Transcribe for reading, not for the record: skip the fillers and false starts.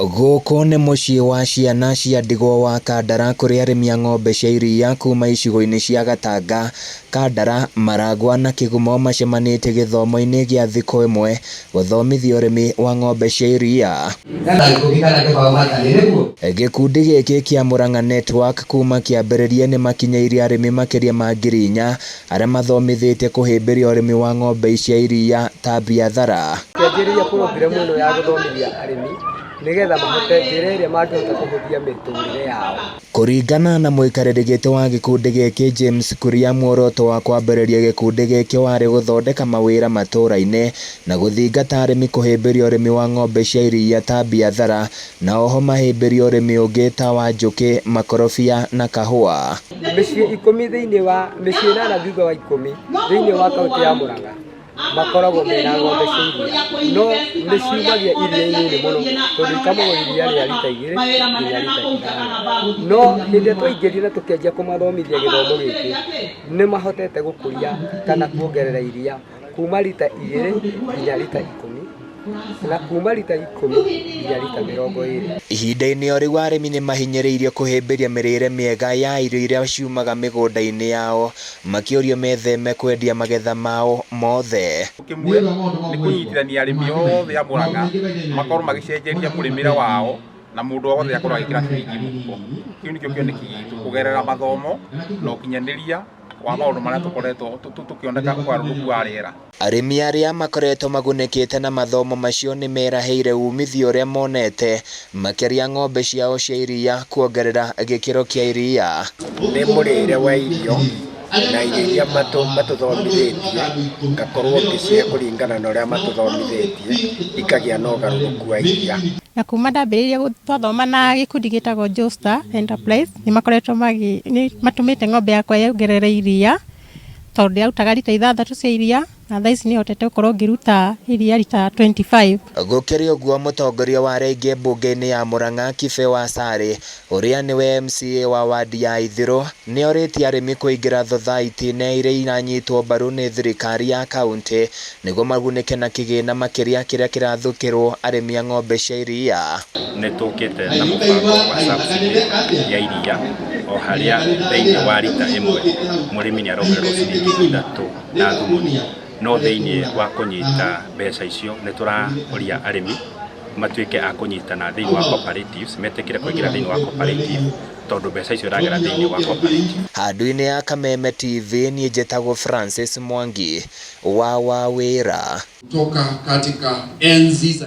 Gũkũ nĩ mũciĩ wa ciana cia ndigwa wa Kandara kũrĩa arĩmi a ng'ombe cia iria kuma icigo-inĩ cia Gatanga, Kandara, Maragwa na Kĩgumo macemanĩtie gĩthomo-inĩ gĩa thikũ ĩmwe gũthomithia ũrĩmi wa ng'ombe cia iria. Gĩkundi gĩkĩ kĩa Murang'a Network kuma kĩambĩrĩria nĩ makinyĩirie arĩmi makĩria ma 4,000 arĩa mathomithĩtie kũhĩmbĩria ũrĩmi wa ng'ombe cia iria ta biathara. Kĩanjĩrĩria program ĩno ya gũthomithia arĩmi nigetha mahote njĩra ĩrĩa mangĩhota kũhũthia mĩtũrĩre yao. Kũringana na mũikarĩri gĩtĩ wa gĩkundi gĩkĩ James Kuria, muoroto wa kwambĩrĩria gĩkundi gĩkĩ warĩ gũthondeka mawĩra matũũra-inĩ na gũthingata arĩmi kũhĩmbĩria ũrĩmi wa ng'ombe cia iria ta biathara, na oho mahĩmbĩria ũrĩmi ũngĩ ta wa njũkĩ, makorobia na kahũa. Mĩciĩ 10 thĩinĩ wa mĩciĩ 8 thutha wa 10 thĩinĩ wa kaunti ya Murang'a makoragwo mena ng'ombe cia iria, no nĩ ciumagia iria inini mũno tondũ ikamagwo iria rĩa lita 2 nginya lita 5. No hĩndĩ twaingĩrire na tũkĩanjia kũmathomithia gĩthomo gĩkĩ nĩ mahotete gũkũria kana kuongerera iria kuma lita 2 nginya lita 10 na kuma lita 10 nginya lita 20. Ihinda-inĩ o rĩu arĩmi nĩ mahinyĩrĩirio kũhĩmbĩria mĩrĩre mĩega ya irio iria ciumaga mĩgũnda-inĩ yao, makĩũrio metheme kwendia magetha mao mothe. Kĩmwe nĩ kũnyitithania arĩmi othe a Murang'a makorwo magĩcenjeria mũrĩmĩre wao na mũndũ wothe akorwo agĩkĩra ciringi mũhuko. Kĩu nĩkĩo kĩoneki gitũ kũgerera mathomo na ũkinyanĩria wa maũndũ marĩa tũkoretwo tũkĩoneka ũgarũrũku wa rĩera. Arĩmi arĩa makoretwo magunĩkĩte na mathomo macio nĩ merahĩire umithio ũrĩa monete makĩria ng'ombe ciao cia iria kuongerera gĩkĩro kĩa iria. Nĩ mũrĩre wa irio na irio iria matũthomithĩtie ngakorwo ngĩcihe kũringana na ũrĩa matũthomithĩtie ikagĩa na ũgarũrũku wa iria. Na kuma ndambĩrĩria gũthoma na gĩkundi gĩtagwo Joestar Enterprise nĩ makoretwo matũmĩte ng'ombe yakwa yongerere iria tondũ ndĩrarutaga lita 6 cia iria na thaa ici nĩ hotete gũkorwo ngĩruta iria lita 25. Gũkĩrĩ ũguo, mũtongoria wa rĩngĩ mbunge-inĩ ya Murang'a Kibe wa Sare, ũrĩa nĩwe MCA wa wadi ya Ithiro, nĩ orĩtie arĩmi kũingĩra thothaitĩ-inĩ iria iranyitwo mbaru nĩ thirikari ya kaunti nĩguo magunĩke na kĩgĩna makĩria kĩrĩa kĩrathukĩrwo arĩmi a ng'ombe cia iria. Nĩ tũkĩte na mũbango wa subsidy ya iria o harĩa thĩinĩ wa lita ĩmwe mũrĩmi nĩ arongererwo ciringi 3 na thumuni. No thĩinĩ wa kũnyita mbeca icio nĩ tũraũria arĩmi matuĩke a kũnyitana thĩinĩ wa cooperatives, metĩkĩre kũingĩra thĩinĩ wa cooperative tondũ mbeca icio iragera thĩinĩ wa cooperative. Handũ-inĩ ya Kameme TV, niĩ njĩtagwo Francis Mwangi wa Wawĩra. Kutoka katika enzi